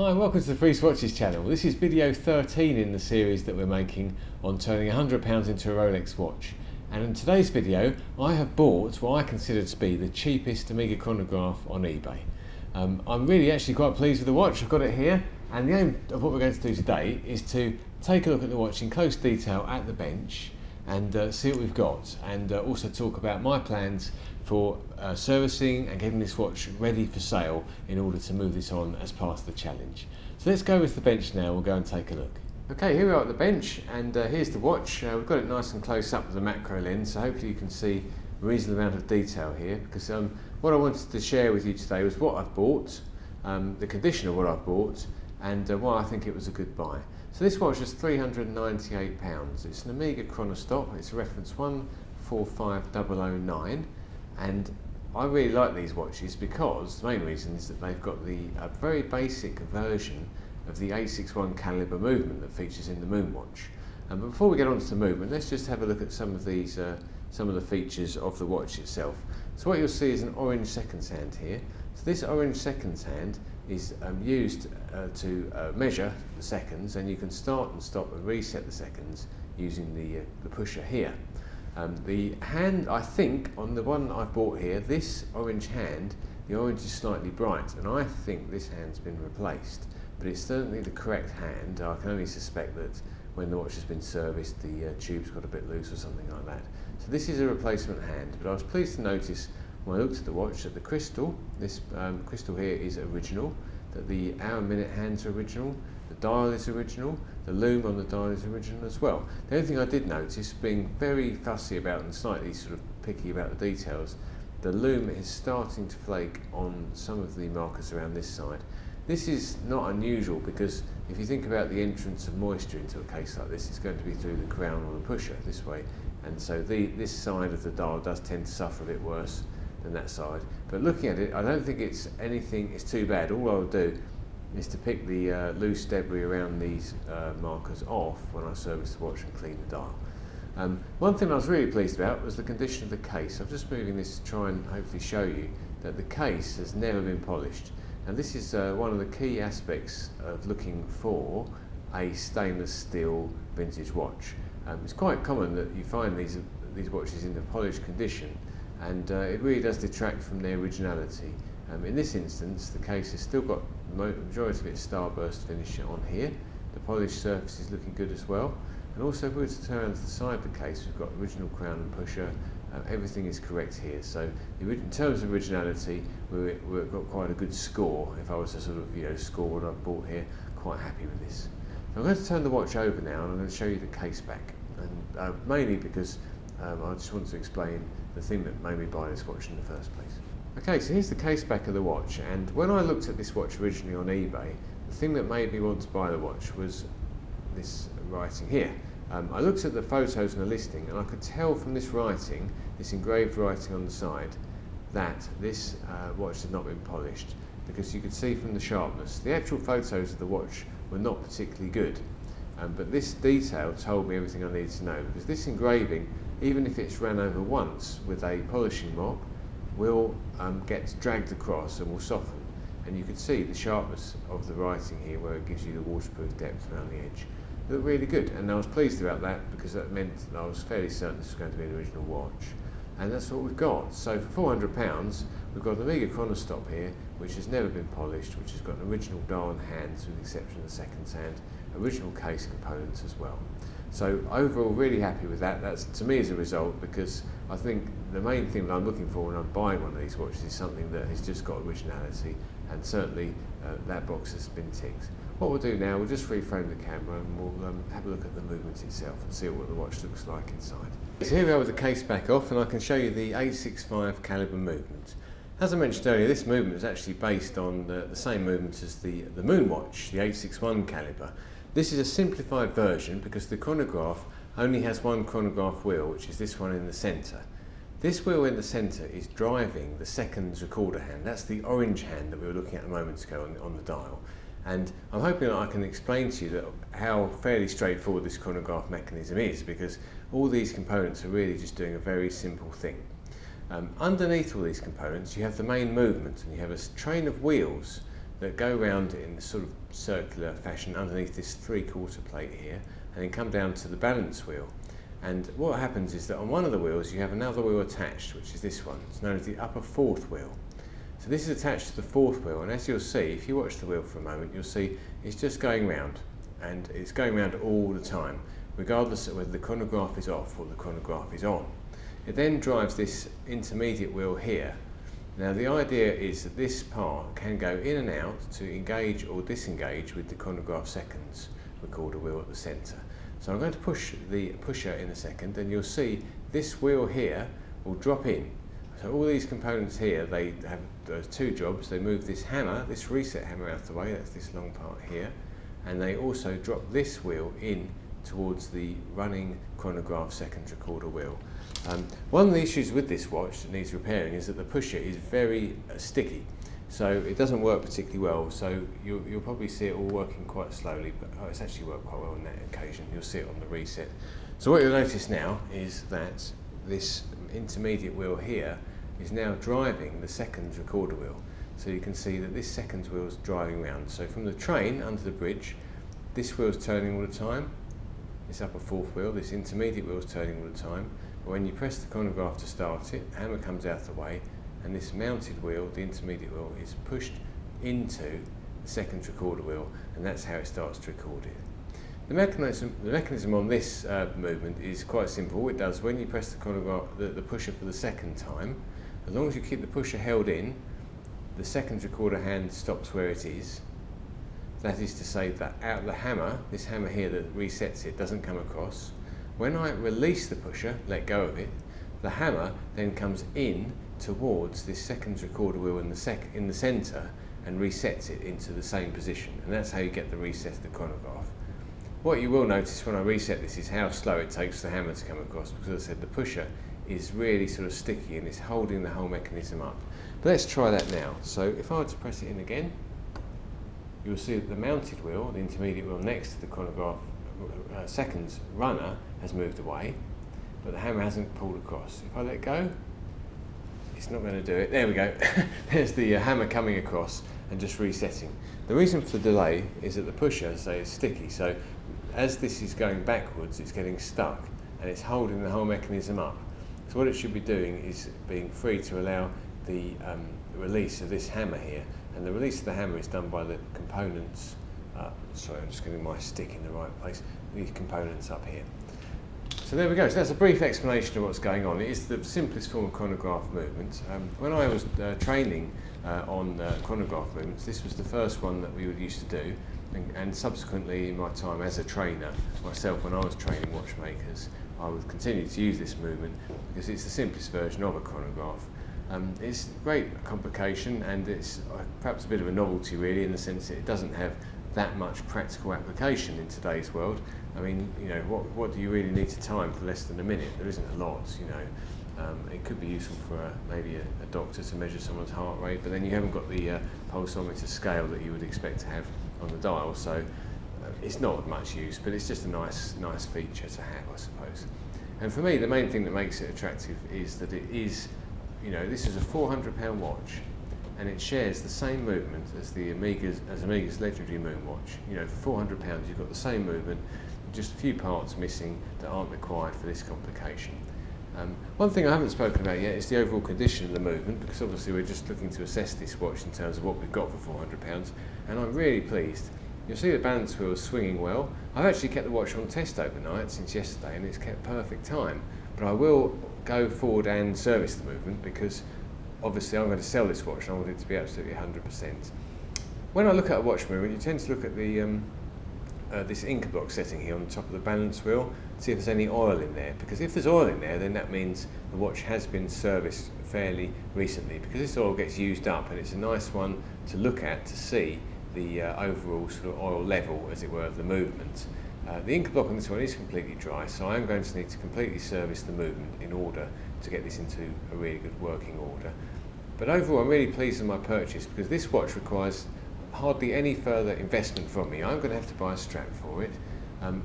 Hi, welcome to the Free Swatches channel. This is video 13 in the series that we're making on turning £100 into a Rolex watch. And in today's video, I have bought what I consider to be the cheapest Omega Chronograph on eBay. I'm really actually quite pleased with the watch. I've got it here, and the aim of what we're going to do today is to take a look at the watch in close detail at the bench and see what we've got, and also talk about my plans for servicing and getting this watch ready for sale in order to move this on as part of the challenge. So let's go with the bench now. We'll go and take a look. Okay, here we are at the bench, and here's the watch. We've got it nice and close up with the macro lens, so hopefully you can see a reasonable amount of detail here, because what I wanted to share with you today was what I've bought, the condition of what I've bought, and why I think it was a good buy. So this watch is £398. It's an Omega Chronostop. It's reference 145009, and I really like these watches because the main reason is that they've got a very basic version of the 861 caliber movement that features in the Moonwatch. But before we get on to the movement, let's just have a look at some of the features of the watch itself. So what you'll see is an orange seconds hand here. So this orange seconds hand is used to measure the seconds, and you can start and stop and reset the seconds using the pusher here. The hand, I think, on the one I've bought here, this orange hand, the orange is slightly bright, and I think this hand's been replaced, but it's certainly the correct hand. I can only suspect that when the watch has been serviced, the tube's got a bit loose or something like that. So this is a replacement hand, but I was pleased to notice when I looked at the watch that the crystal, this crystal here is original, that the hour-minute hands are original, the dial is original, the loom on the dial is original as well. The only thing I did notice, being very fussy about and slightly sort of picky about the details, the loom is starting to flake on some of the markers around this side. This is not unusual, because if you think about the entrance of moisture into a case like this, it's going to be through the crown or the pusher this way, and so this side of the dial does tend to suffer a bit worse than that side. But looking at it, I don't think it's too bad. All I'll do is to pick the loose debris around these markers off when I service the watch and clean the dial. One thing I was really pleased about was the condition of the case. I'm just moving this to try and hopefully show you that the case has never been polished. And this is one of the key aspects of looking for a stainless steel vintage watch. It's quite common that you find these watches in a polished condition, and it really does detract from their originality. In this instance, the case has still got the majority of its starburst finish on here. The polished surface is looking good as well. And also, if we were to turn to the side of the case, we've got original crown and pusher. Everything is correct here. So in terms of originality, we've got quite a good score. If I was to sort of score what I've bought here, quite happy with this. So I'm going to turn the watch over now, and I'm going to show you the case back. And mainly because I just want to explain the thing that made me buy this watch in the first place. Okay, so here's the case back of the watch, and when I looked at this watch originally on eBay, the thing that made me want to buy the watch was this writing here. I looked at the photos and the listing, and I could tell from this writing, this engraved writing on the side, that this watch had not been polished, because you could see from the sharpness. The actual photos of the watch were not particularly good, but this detail told me everything I needed to know, because this engraving, even if it's ran over once with a polishing mop, will get dragged across and will soften. And you can see the sharpness of the writing here, where it gives you the waterproof depth around the edge. It looked really good, and I was pleased about that, because that meant that I was fairly certain this was going to be an original watch. And that's what we've got. So for £400, we've got the Omega Chronostop here, which has never been polished, which has got an original dial and hands, with the exception of the seconds hand, original case components as well. So overall, really happy with that. That's, to me, is a result, because I think the main thing that I'm looking for when I'm buying one of these watches is something that has just got originality, and certainly that box has been ticked. What we'll do now, we'll just reframe the camera, and we'll have a look at the movement itself and see what the watch looks like inside. So here we are with the case back off, and I can show you the 865 caliber movement. As I mentioned earlier, this movement is actually based on the same movement as the Moonwatch, the 861 caliber. This is a simplified version, because the chronograph only has one chronograph wheel, which is this one in the centre. This wheel in the centre is driving the seconds recorder hand. That's the orange hand that we were looking at a moment ago on the dial. And I'm hoping that I can explain to you how fairly straightforward this chronograph mechanism is, because all these components are really just doing a very simple thing. Underneath all these components, you have the main movement, and you have a train of wheels that go round in a sort of circular fashion underneath this 3/4 plate here, and then come down to the balance wheel. And what happens is that on one of the wheels you have another wheel attached, which is this one. It's known as the upper 4th wheel. So this is attached to the 4th wheel, and as you'll see, if you watch the wheel for a moment, you'll see it's just going round, and it's going round all the time, regardless of whether the chronograph is off or the chronograph is on. It then drives this intermediate wheel here. Now the idea is that this part can go in and out to engage or disengage with the chronograph seconds recorder wheel at the centre. So I'm going to push the pusher in a second, and you'll see this wheel here will drop in. So all these components here, they have those 2 jobs. They move this hammer, this reset hammer out of the way, that's this long part here, and they also drop this wheel in towards the running chronograph seconds recorder wheel. One of the issues with this watch that needs repairing is that the pusher is very sticky, so it doesn't work particularly well. So you'll probably see it all working quite slowly, but it's actually worked quite well on that occasion. You'll see it on the reset. So what you'll notice now is that this intermediate wheel here is now driving the seconds recorder wheel. So you can see that this seconds wheel is driving round. So from the train under the bridge, this wheel is turning all the time. This upper 4th wheel, this intermediate wheel is turning all the time. But when you press the chronograph to start it, the hammer comes out of the way, and this mounted wheel, the intermediate wheel, is pushed into the seconds recorder wheel, and that's how it starts to record it. The mechanism on this movement is quite simple. It does, when you press the chronograph, the pusher for the 2nd time, as long as you keep the pusher held in, the seconds recorder hand stops where it is. That is to say that out of the hammer, this hammer here that resets it doesn't come across. When I release the pusher, let go of it, the hammer then comes in towards this seconds recorder wheel in the centre and resets it into the same position, and that's how you get the reset of the chronograph. What you will notice when I reset this is how slow it takes the hammer to come across, because as I said, the pusher is really sort of sticky and it's holding the whole mechanism up. But let's try that now. So if I were to press it in again, you'll see that the mounted wheel, the intermediate wheel next to the chronograph seconds runner, has moved away, but the hammer hasn't pulled across. If I let go, it's not going to do it. There we go. There's the hammer coming across and just resetting. The reason for the delay is that the pusher, say, is sticky, so as this is going backwards, it's getting stuck and it's holding the whole mechanism up. So what it should be doing is being free to allow the release of this hammer here, and the release of the hammer is done by the components. Sorry, I'm just getting my stick in the right place. These components up here. So there we go. So that's a brief explanation of what's going on. It is the simplest form of chronograph movement. When I was training on chronograph movements, this was the first one that we would used to do, and subsequently in my time as a trainer myself, when I was training watchmakers, I would continue to use this movement because it's the simplest version of a chronograph. It's a great complication, and it's perhaps a bit of a novelty really, in the sense that it doesn't have that much practical application in today's world. I mean, you know, what do you really need to time for less than a minute? There isn't a lot, you know. It could be useful for maybe a doctor to measure someone's heart rate, but then you haven't got the pulsometer scale that you would expect to have on the dial, so it's not of much use, but it's just a nice feature to have, I suppose. And for me, the main thing that makes it attractive is that it is, you know, this is a £400 watch, and it shares the same movement as Omega's legendary moon watch. You know, for £400 you've got the same movement, just a few parts missing that aren't required for this complication. One thing I haven't spoken about yet is the overall condition of the movement, because obviously we're just looking to assess this watch in terms of what we've got for £400, and I'm really pleased. You'll see the balance wheel is swinging well. I've actually kept the watch on test overnight since yesterday, and it's kept perfect time, but I will go forward and service the movement, because obviously I'm going to sell this watch and I want it to be absolutely 100%. When I look at a watch movement, you tend to look at the this inker block setting here on the top of the balance wheel, see if there's any oil in there, because if there's oil in there, then that means the watch has been serviced fairly recently, because this oil gets used up, and it's a nice one to look at to see the overall sort of oil level, as it were, of the movement. The inker block on this one is completely dry, so I'm going to need to completely service the movement in order to get this into a really good working order. But overall, I'm really pleased with my purchase, because this watch requires hardly any further investment from me. I'm going to have to buy a strap for it,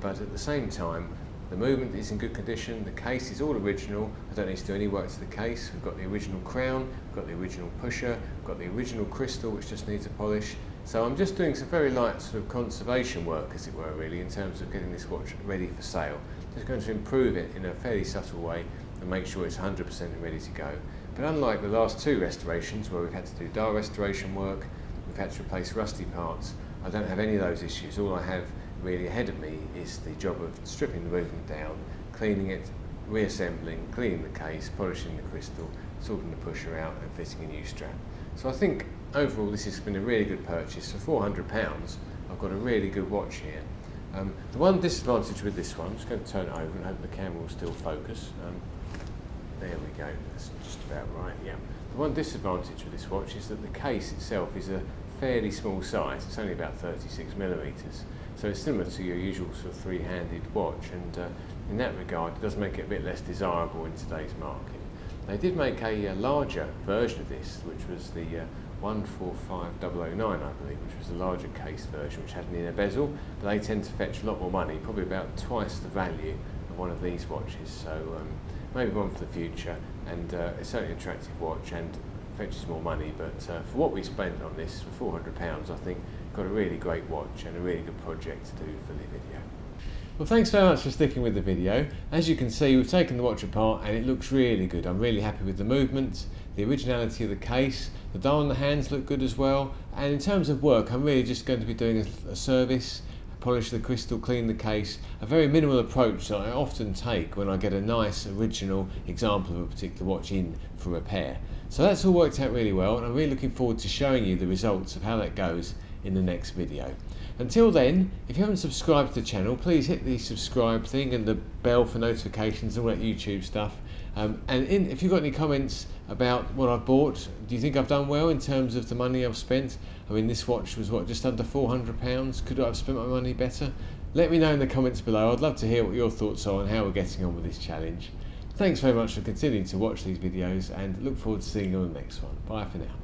but at the same time, the movement is in good condition. The case is all original. I don't need to do any work to the case. We've got the original crown, we've got the original pusher, we've got the original crystal, which just needs a polish. So I'm just doing some very light sort of conservation work, as it were, really, in terms of getting this watch ready for sale. Just going to improve it in a fairly subtle way and make sure it's 100% ready to go. But unlike the last two restorations, where we've had to do dial restoration work, we've had to replace rusty parts, I don't have any of those issues. All I have really ahead of me is the job of stripping the movement down, cleaning it, reassembling, cleaning the case, polishing the crystal, sorting the pusher out and fitting a new strap. So I think overall this has been a really good purchase. For £400 I've got a really good watch here. The one disadvantage with this one, I'm just going to turn it over and hope the camera will still focus. There we go, that's just about right, yeah. The one disadvantage with this watch is that the case itself is a fairly small size. It's only about 36mm, so it's similar to your usual sort of three-handed watch, and in that regard it does make it a bit less desirable in today's market. They did make a larger version of this, which was the 145009, I believe, which was the larger case version, which had an inner bezel, but they tend to fetch a lot more money, probably about twice the value of one of these watches, so maybe one for the future, and it's certainly an attractive watch and fetches more money, but for what we spent on this, for £400, I think got a really great watch and a really good project to do for the video. Well, thanks very much for sticking with the video. As you can see, we've taken the watch apart and it looks really good. I'm really happy with the movements, the originality of the case, the dial and the hands look good as well, and in terms of work, I'm really just going to be doing a service, polish the crystal, clean the case, a very minimal approach that I often take when I get a nice original example of a particular watch in for repair. So that's all worked out really well, and I'm really looking forward to showing you the results of how that goes in the next video. Until then, if you haven't subscribed to the channel, please hit the subscribe thing and the bell for notifications and all that YouTube stuff. If you've got any comments about what I've bought, do you think I've done well in terms of the money I've spent? I mean, this watch was what, just under £400? Could I have spent my money better? Let me know in the comments below. I'd love to hear what your thoughts are on how we're getting on with this challenge. Thanks very much for continuing to watch these videos, and look forward to seeing you on the next one. Bye for now.